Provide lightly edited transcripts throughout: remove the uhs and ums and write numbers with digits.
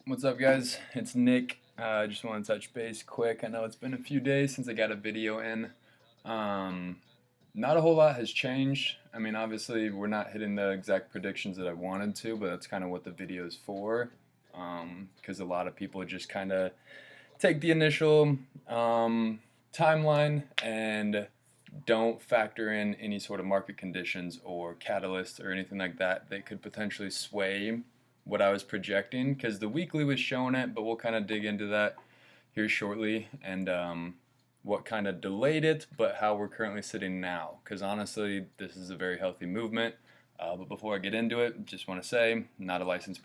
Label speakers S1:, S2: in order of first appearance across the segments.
S1: What's up, guys? It's Nick. I just want to touch base quick. I know it's been a few days since I got a video in. Um, Not a whole lot has changed. I mean, obviously, we're not hitting the exact predictions that I wanted to, but that's kind of what the video is for. Because a lot of people just kind of take the initial timeline and don't factor in any sort of market conditions or catalysts or anything like that that could potentially sway what I was projecting, because the weekly was showing it, but we'll kind of dig into that here shortly, and what kind of delayed it, but how we're currently sitting now, because honestly this is a very healthy movement. But before I get into it, just want to say I'm not a licensed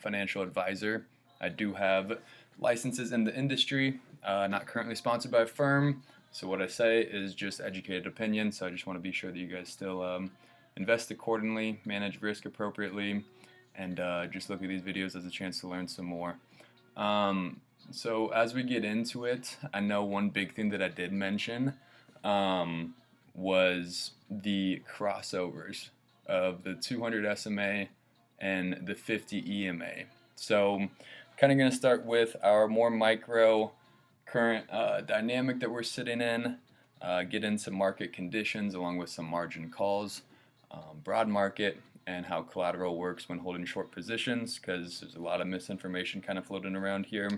S1: financial advisor. I do have licenses in the industry, not currently sponsored by a firm, so what I say is just educated opinion. So I just want to be sure that you guys still invest accordingly, manage risk appropriately, and just look at these videos as a chance to learn some more. So as we get into it, I know one big thing that I did mention was the crossovers of the 200 SMA and the 50 EMA. So kind of going to start with our more micro current dynamic that we're sitting in, get into market conditions along with some margin calls, broad market, and how collateral works when holding short positions, because there's a lot of misinformation kind of floating around here.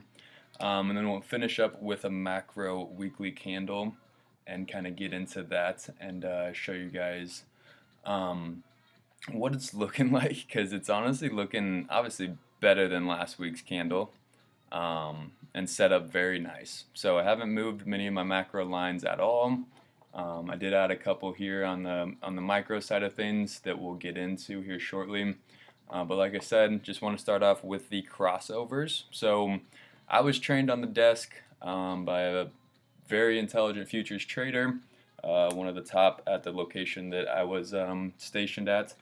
S1: And then we'll finish up with a macro weekly candle and kind of get into that and show you guys what it's looking like, because it's honestly looking obviously better than last week's candle, and set up very nice. So I haven't moved many of my macro lines at all. I did add a couple here on the micro side of things that we'll get into here shortly. But like I said, just want to start off with the crossovers. So I was trained on the desk by a very intelligent futures trader, one of the top at the location that I was stationed at.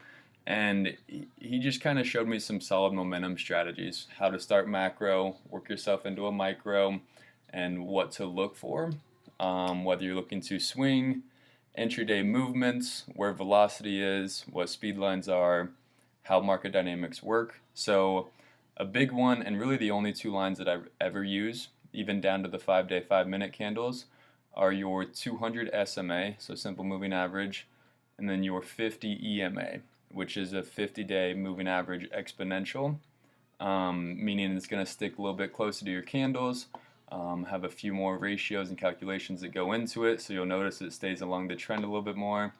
S1: And he just kind of showed me some solid momentum strategies, how to start macro, work yourself into a micro, and what to look for. Whether you're looking to swing, intraday movements, where velocity is, what speed lines are, how market dynamics work. So a big one, and really the only two lines that I ever use, even down to the 5-day, 5-minute candles, are your 200 SMA, so simple moving average, and then your 50 EMA, which is a 50-day moving average exponential, meaning it's going to stick a little bit closer to your candles, have a few more ratios and calculations that go into it, so you'll notice it stays along the trend a little bit more,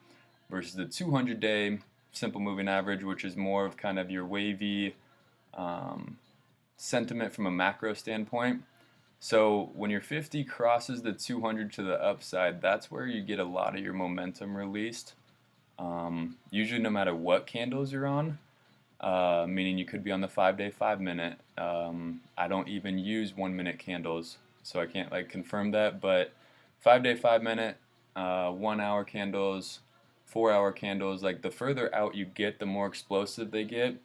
S1: versus the 200-day simple moving average, which is more of kind of your wavy sentiment from a macro standpoint. So when your 50 crosses the 200 to the upside, that's where you get a lot of your momentum released. Usually no matter what candles you're on, meaning you could be on the 5-day, 5-minute. I don't even use 1-minute candles, so I can't like confirm that, but 5-day, 5-minute, 1-hour candles, 4-hour candles, like the further out you get, the more explosive they get.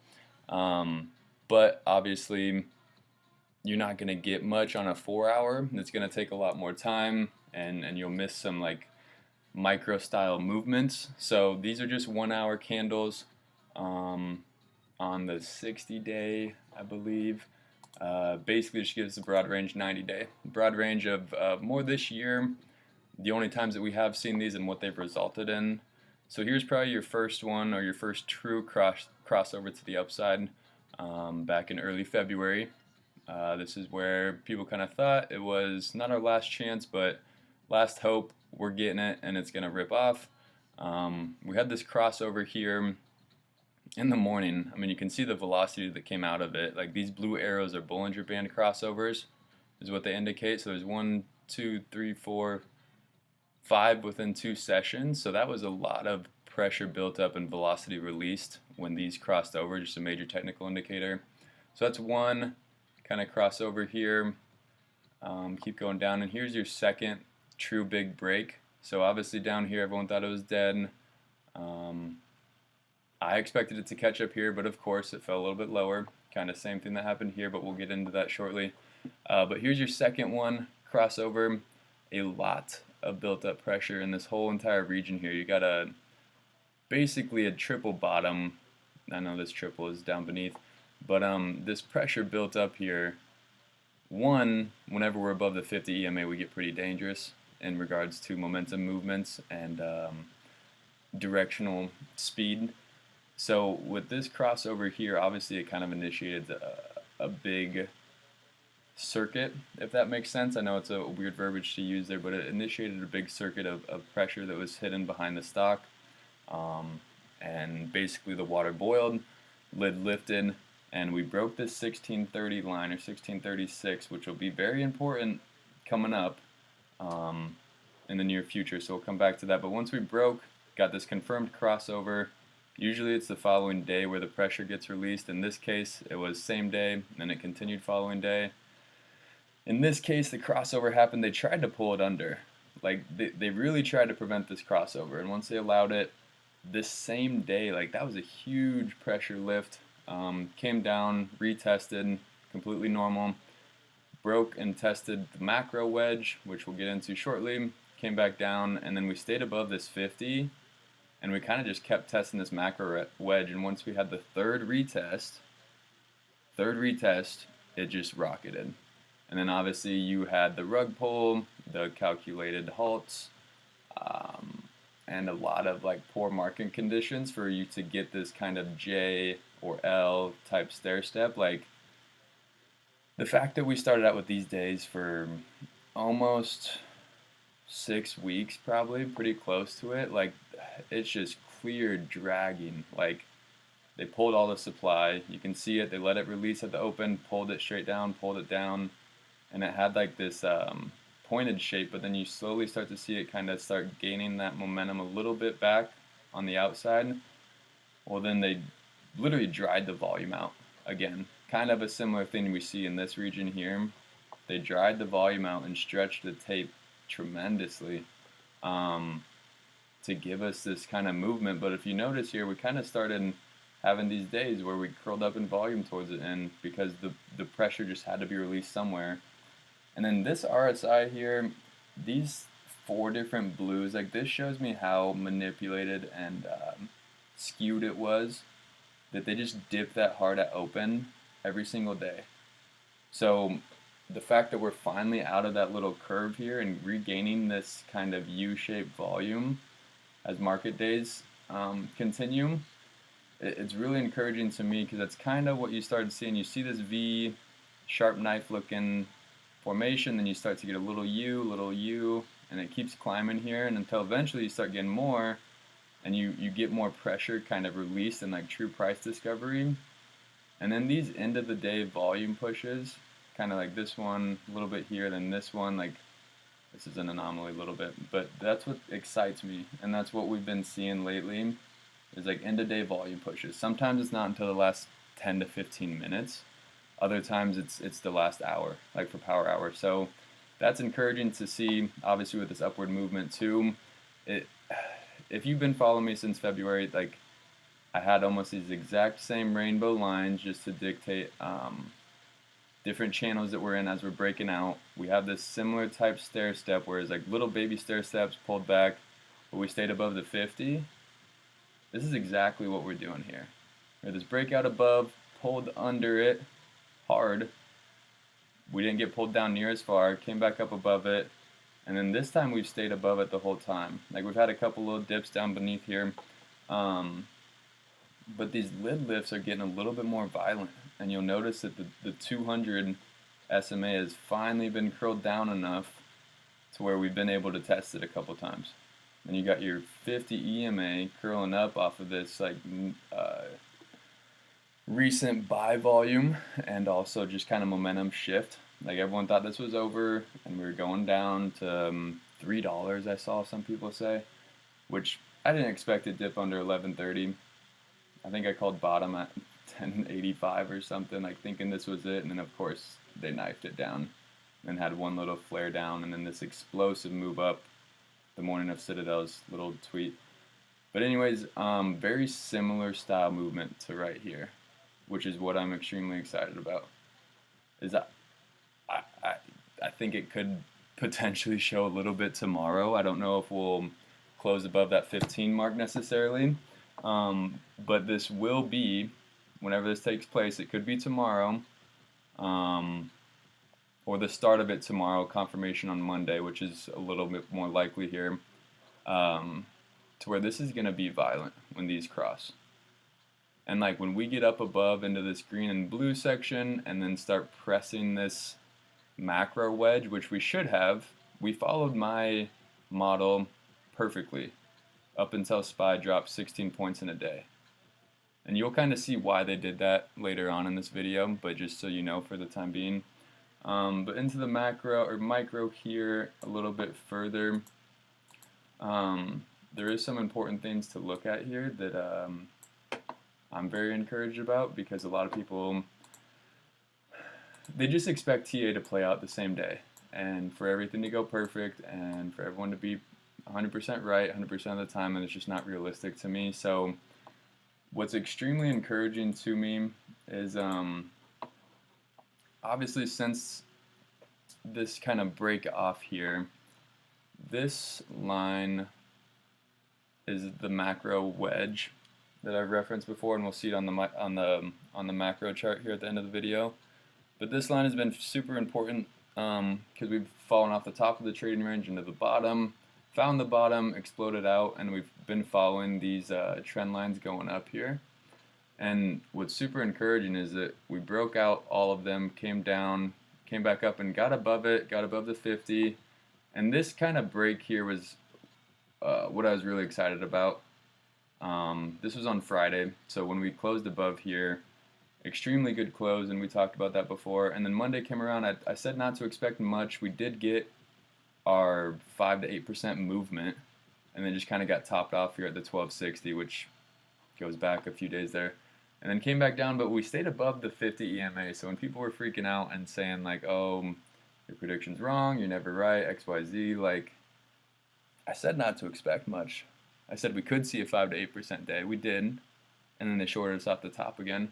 S1: But obviously you're not going to get much on a 4-hour. It's going to take a lot more time, and you'll miss some like micro style movements. So these are just 1-hour candles on the 60-day, I believe. Basically just gives the broad range 90-day. Broad range of more this year, the only times that we have seen these and what they've resulted in. So here's probably your first one, or your first true crossover to the upside, back in early February. This is where people kind of thought it was not our last chance, but last hope. We're getting it, and it's going to rip off. We had this crossover here in the morning. I mean, you can see the velocity that came out of it. Like, these blue arrows are Bollinger Band crossovers is what they indicate. So there's 1, 2, 3, 4, 5 within 2 sessions. So that was a lot of pressure built up and velocity released when these crossed over, just a major technical indicator. So that's one kind of crossover here. Keep going down, and here's your second true big break. So obviously down here everyone thought it was dead. I expected it to catch up here, but of course it fell a little bit lower. Kind of same thing that happened here, but we'll get into that shortly. But here's your second one, crossover. A lot of built up pressure in this whole entire region here. You got basically a triple bottom. I know this triple is down beneath. But this pressure built up here. One, whenever we're above the 50 EMA, we get pretty dangerous in regards to momentum movements and directional speed. So with this crossover here, obviously it kind of initiated a big circuit, if that makes sense. I know it's a weird verbiage to use there, but it initiated a big circuit of pressure that was hidden behind the stock. And basically the water boiled, lid lifted, and we broke this 1630 line or 1636, which will be very important coming up in the near future. So we'll come back to that. But once we broke, got this confirmed crossover. Usually it's the following day where the pressure gets released. In this case, it was same day, and it continued following day. In this case, the crossover happened. They tried to pull it under. Like, they really tried to prevent this crossover. And once they allowed it, this same day, like, that was a huge pressure lift. Came down, retested, completely normal. Broke and tested the macro wedge, which we'll get into shortly. Came back down, and then we stayed above this 50. And we kind of just kept testing this macro wedge. And once we had the third retest, it just rocketed. And then obviously you had the rug pull, the calculated halts, and a lot of like poor market conditions for you to get this kind of J or L type stair step. Like, the fact that we started out with these days for almost 6 weeks, probably pretty close to it, like, it's just clear dragging. Like, they pulled all the supply, you can see it, they let it release at the open, pulled it straight down, pulled it down, and it had like this pointed shape, but then you slowly start to see it kind of start gaining that momentum a little bit back on the outside. Well, then they literally dried the volume out again. Kind of a similar thing we see in this region here. They dried the volume out and stretched the tape tremendously to give us this kind of movement. But if you notice here, we kind of started having these days where we curled up in volume towards the end because the pressure just had to be released somewhere. And then this RSI here, these 4 different blues, like, this shows me how manipulated and skewed it was, that they just dip that hard at open every single day. So the fact that we're finally out of that little curve here and regaining this kind of U-shaped volume as market days continue, it's really encouraging to me, because that's kind of what you started seeing. You see this V, sharp knife looking formation, then you start to get a little U, and it keeps climbing here, and until eventually you start getting more, and you get more pressure kind of released in like true price discovery. And then these end of the day volume pushes, kind of like this one, a little bit here, then this one, like, this is an anomaly a little bit, but that's what excites me, and that's what we've been seeing lately, is like end of day volume pushes. Sometimes it's not until the last 10 to 15 minutes. Other times it's the last hour, like for power hour. So that's encouraging to see, obviously, with this upward movement too. If you've been following me since February, like, I had almost these exact same rainbow lines just to dictate different channels that we're in as we're breaking out. We have this similar type stair step where it's like little baby stair steps pulled back, but we stayed above the 50. This is exactly what we're doing here. We had this breakout above, pulled under it hard. We didn't get pulled down near as far, came back up above it, and then this time we've stayed above it the whole time. Like, we've had a couple little dips down beneath here, but these lid lifts are getting a little bit more violent, and you'll notice that the 200 SMA has finally been curled down enough to where we've been able to test it a couple times. And you got your 50 EMA curling up off of this like recent buy volume, and also just kind of momentum shift. Like, everyone thought this was over, and we were going down to $3, I saw some people say, which I didn't expect to dip under 1130. I think I called bottom at 1085 or something, like, thinking this was it, and then of course they knifed it down and had one little flare down, and then this explosive move up the morning of Citadel's little tweet. But anyways, very similar style movement to right here, which is what I'm extremely excited about. Is that I think it could potentially show a little bit tomorrow. I don't know if we'll close above that 15 mark necessarily, but this will be whenever this takes place. It could be tomorrow, or the start of it tomorrow, confirmation on Monday, which is a little bit more likely here, to where this is going to be violent when these cross. And like when we get up above into this green and blue section and then start pressing this macro wedge, which we should have, we followed my model perfectly up until SPY dropped 16 points in a day. And you'll kind of see why they did that later on in this video, but just so you know for the time being. But into the macro or micro here a little bit further, there is some important things to look at here that I'm very encouraged about, because a lot of people, they just expect TA to play out the same day and for everything to go perfect and for everyone to be 100% right 100% of the time, and it's just not realistic to me. So what's extremely encouraging to me is obviously since this kind of break off here, this line is the macro wedge that I've referenced before, and we'll see it on the macro chart here at the end of the video. But this line has been super important because we've fallen off the top of the trading range into the bottom, found the bottom, exploded out, and we've been following these trend lines going up here. And what's super encouraging is that we broke out all of them, came down, came back up, and got above it, got above the 50. And this kind of break here was what I was really excited about. This was on Friday, so when we closed above here, extremely good close, and we talked about that before. And then Monday came around, I said not to expect much. We did get our 5 to 8% movement, and then just kind of got topped off here at the 1260, which goes back a few days there, and then came back down, but we stayed above the 50 EMA. So when people were freaking out and saying like, oh, your prediction's wrong, you're never right, XYZ, like, I said not to expect much. I said we could see a 5 to 8% day. We did, and then they shorted us off the top again.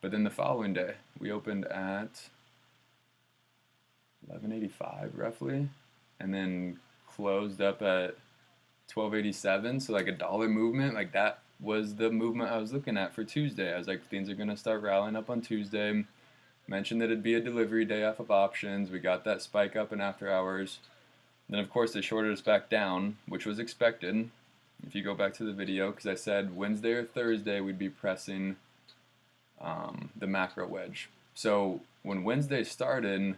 S1: But then the following day, we opened at 1185 roughly, and then closed up at 1287. So like a dollar movement, like that was the movement I was looking at for Tuesday. I was like, things are going to start rallying up on Tuesday. Mentioned that it'd be a delivery day off of options. We got that spike up in after hours. Then of course they shorted us back down, which was expected. If you go back to the video, because I said Wednesday or Thursday we'd be pressing the macro wedge. So when Wednesday started,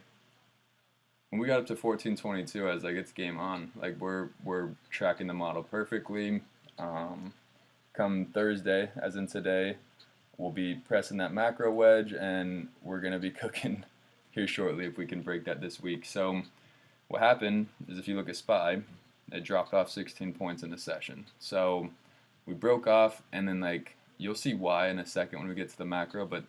S1: when we got up to 1422, I was like, it's game on. Like we're tracking the model perfectly. Come Thursday, as in today, we'll be pressing that macro wedge, and we're going to be cooking here shortly if we can break that this week. So what happened is, if you look at SPY, it dropped off 16 points in the session. So we broke off, and then like you'll see why in a second when we get to the macro, but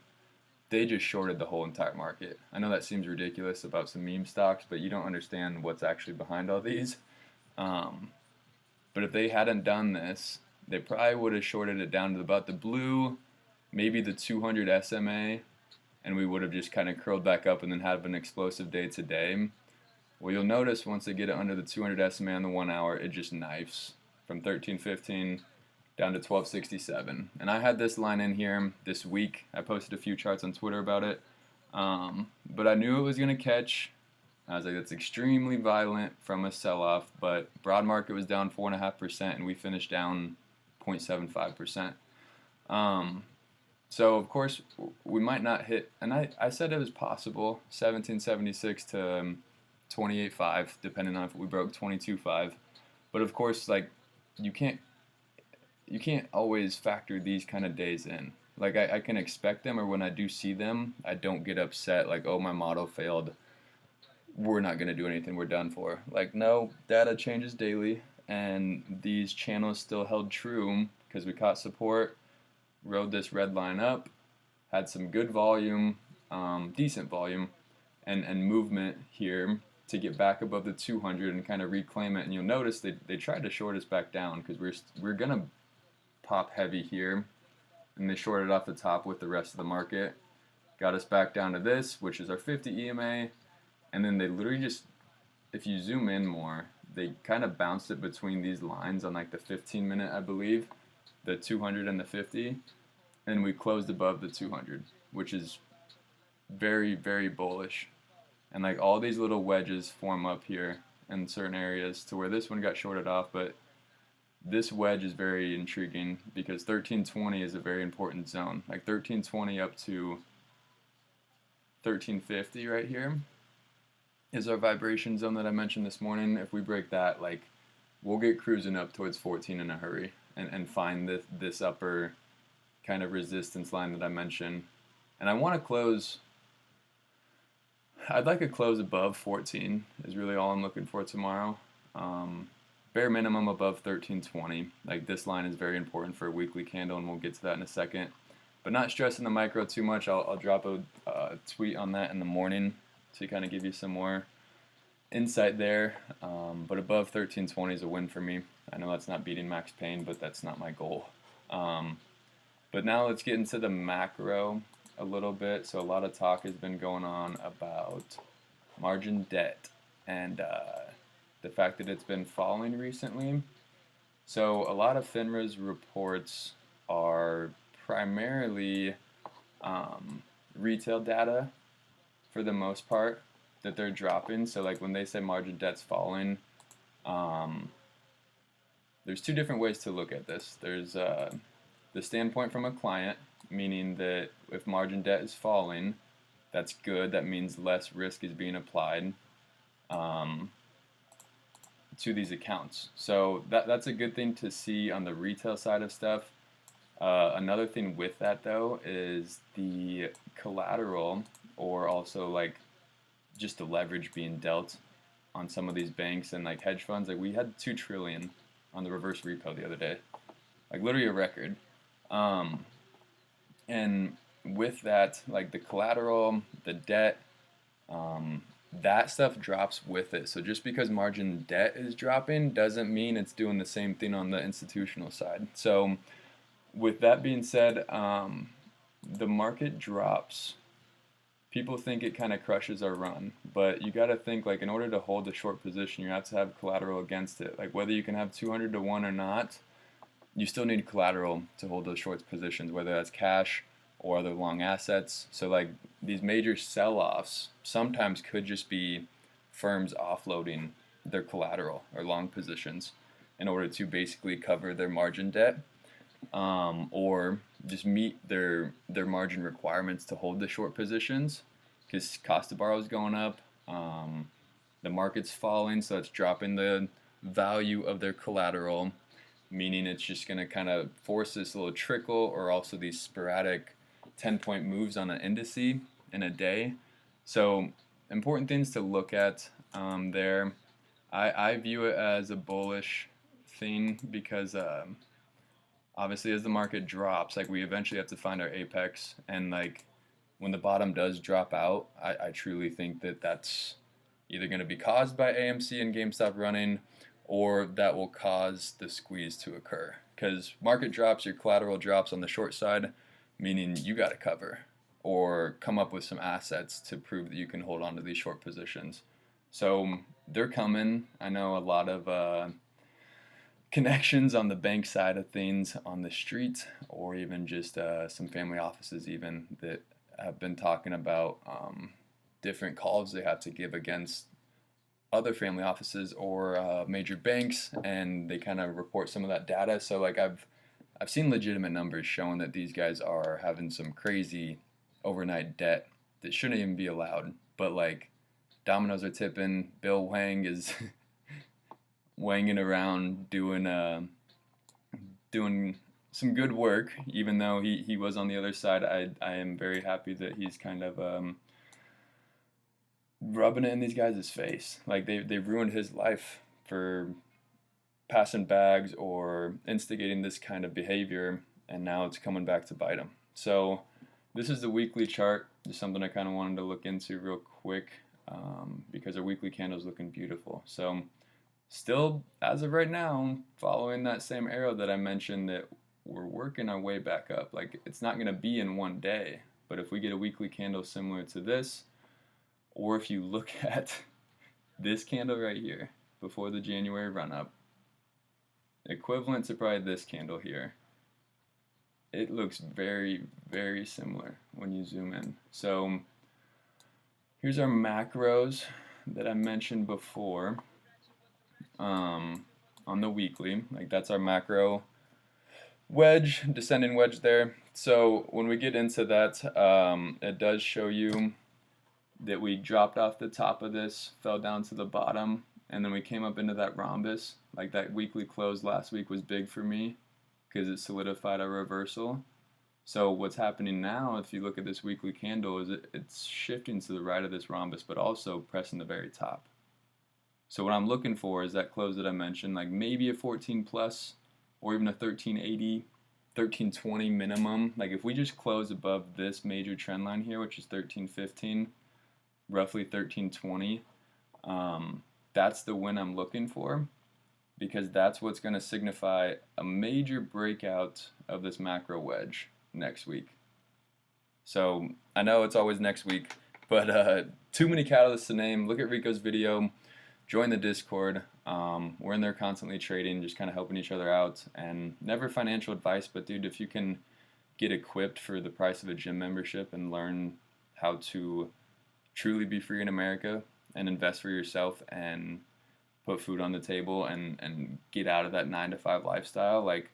S1: they just shorted the whole entire market. I know that seems ridiculous about some meme stocks, but you don't understand what's actually behind all these. But if they hadn't done this, they probably would have shorted it down to about the blue, maybe the 200 SMA, and we would have just kind of curled back up and then had an explosive day today. Well, you'll notice once they get it under the 200 SMA on the 1 hour, it just knifes from 1315 down to 1267. And I had this line in here this week. I posted a few charts on Twitter about it, but I knew it was going to catch. I was like, that's extremely violent from a sell-off, but broad market was down 4.5%, and we finished down 0.75%. So of course we might not hit, and I said it was possible 1776 to 28.5, depending on if we broke 22.5. But of course, like you can't always factor these kind of days in. Like I can expect them, or when I do see them, I don't get upset like, oh, my model failed, we're not going to do anything, we're done for. Like, no, data changes daily, and these channels still held true because we caught support, rode this red line up, had some good volume, decent volume, and movement here to get back above the 200 and kind of reclaim it. And you'll notice they tried to short us back down because we're going to pop heavy here, and they shorted off the top with the rest of the market, got us back down to this, which is our 50 EMA. And then they literally just, if you zoom in more, they kind of bounced it between these lines on like the 15 minute, I believe, the 200 and the 50. and we closed above the 200, which is very, very bullish. And like all these little wedges form up here in certain areas to where this one got shorted off, but this wedge is very intriguing because 1320 is a very important zone. Like 1320 up to 1350 right here is our vibration zone that I mentioned this morning. If we break that, like we'll get cruising up towards 14 in a hurry and find this upper kind of resistance line that I mentioned. And I want to close, I'd like a close above 14 is really all I'm looking for tomorrow. Bare minimum above 1320. Like this line is very important for a weekly candle, and we'll get to that in a second. But not stressing the micro too much. I'll drop a tweet on that in the morning to kind of give you some more insight there. But above 1320 is a win for me. I know that's not beating max pain, but that's not my goal. But now let's get into the macro a little bit. So a lot of talk has been going on about margin debt and the fact that it's been falling recently. So a lot of FINRA's reports are primarily retail data for the most part that they're dropping. So like when they say margin debt's falling, there's two different ways to look at this. There's the standpoint from a client, meaning that if margin debt is falling, that's good. That means less risk is being applied to these accounts. So that's a good thing to see on the retail side of stuff. Another thing with that though is the collateral, or also like just the leverage being dealt on some of these banks and like hedge funds. Like we had 2 trillion on the reverse repo the other day, like literally a record. And with that, like the collateral, the debt, that stuff drops with it. So just because margin debt is dropping doesn't mean it's doing the same thing on the institutional side. So with that being said, the market drops. People think it kind of crushes our run, but you got to think like in order to hold a short position, you have to have collateral against it. Like whether you can have 200 to 1 or not, you still need collateral to hold those short positions, whether that's cash or other long assets. So like these major sell-offs sometimes could just be firms offloading their collateral or long positions in order to basically cover their margin debt, or just meet their margin requirements to hold the short positions, because cost to borrow is going up, the market's falling, so it's dropping the value of their collateral, meaning it's just going to kind of force this little trickle or also these sporadic 10-point moves on an indice in a day. So important things to look at there. I view it as a bullish thing because obviously as the market drops, like we eventually have to find our apex, and like when the bottom does drop out, I truly think that that's either going to be caused by AMC and GameStop running, or that will cause the squeeze to occur. Because market drops, your collateral drops on the short side, meaning you got to cover or come up with some assets to prove that you can hold on to these short positions. So they're coming. I know a lot of connections on the bank side of things on the street, or even just some family offices even that have been talking about different calls they have to give against other family offices or major banks, and they kind of report some of that data. So like I've seen legitimate numbers showing that these guys are having some crazy overnight debt that shouldn't even be allowed, but like dominoes are tipping. Bill Wang is wanging around doing some good work, even though he was on the other side. I am very happy that he's kind of rubbing it in these guys' face. Like they've ruined his life for passing bags or instigating this kind of behavior, and now it's coming back to bite him. So this is the weekly chart. Just something I kind of wanted to look into real quick because our weekly candle is looking beautiful. So still, as of right now, following that same arrow that I mentioned, that we're working our way back up. Like it's not going to be in one day, but if we get a weekly candle similar to this, or if you look at this candle right here before the January run up, equivalent to probably this candle here, it looks very, very similar when you zoom in. So here's our macros that I mentioned before on the weekly. Like that's our macro wedge, descending wedge there. So when we get into that, it does show you that we dropped off the top of this, fell down to the bottom, and then we came up into that rhombus. Like that weekly close last week was big for me because it solidified a reversal. So what's happening now, if you look at this weekly candle, is it's shifting to the right of this rhombus, but also pressing the very top. So what I'm looking for is that close that I mentioned, like maybe a 14 plus or even a 1380, 1320 minimum. Like if we just close above this major trend line here, which is 1315, roughly 1320, that's the win I'm looking for, because that's what's going to signify a major breakout of this macro wedge next week. So I know it's always next week, but too many catalysts to name. Look at Rico's video, join the Discord. We're in there constantly trading, just kind of helping each other out, and never financial advice, but dude, if you can get equipped for the price of a gym membership and learn how to truly be free in America and invest for yourself and put food on the table and get out of that 9-to-5 lifestyle, like,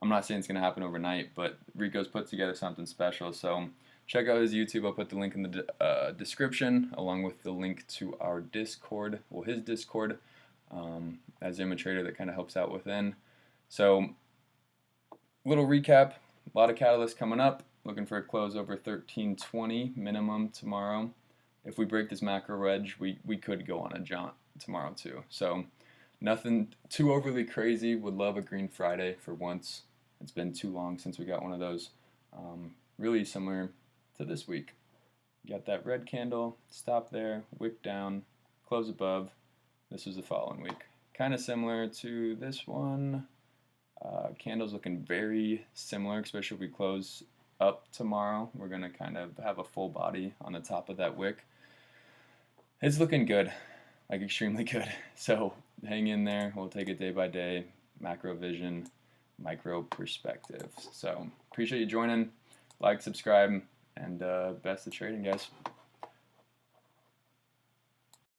S1: I'm not saying it's going to happen overnight, but Rico's put together something special. So check out his YouTube. I'll put the link in the description, along with the link to our Discord, well, his Discord, as I'm a trader that kind of helps out within. So little recap, a lot of catalysts coming up. Looking for a close over 1320 minimum tomorrow. If we break this macro wedge, we could go on a jaunt tomorrow too. So nothing too overly crazy. Would love a Green Friday for once. It's been too long since we got one of those. Really similar to this week. You got that red candle, stop there, wick down, close above. This was the following week. Kind of similar to this one. Candles looking very similar, especially if we close up tomorrow. We're going to kind of have a full body on the top of that wick. It's looking good, like extremely good. So hang in there. We'll take it day by day. Macro vision, micro perspective. So appreciate you joining. Like, subscribe, and best of trading, guys.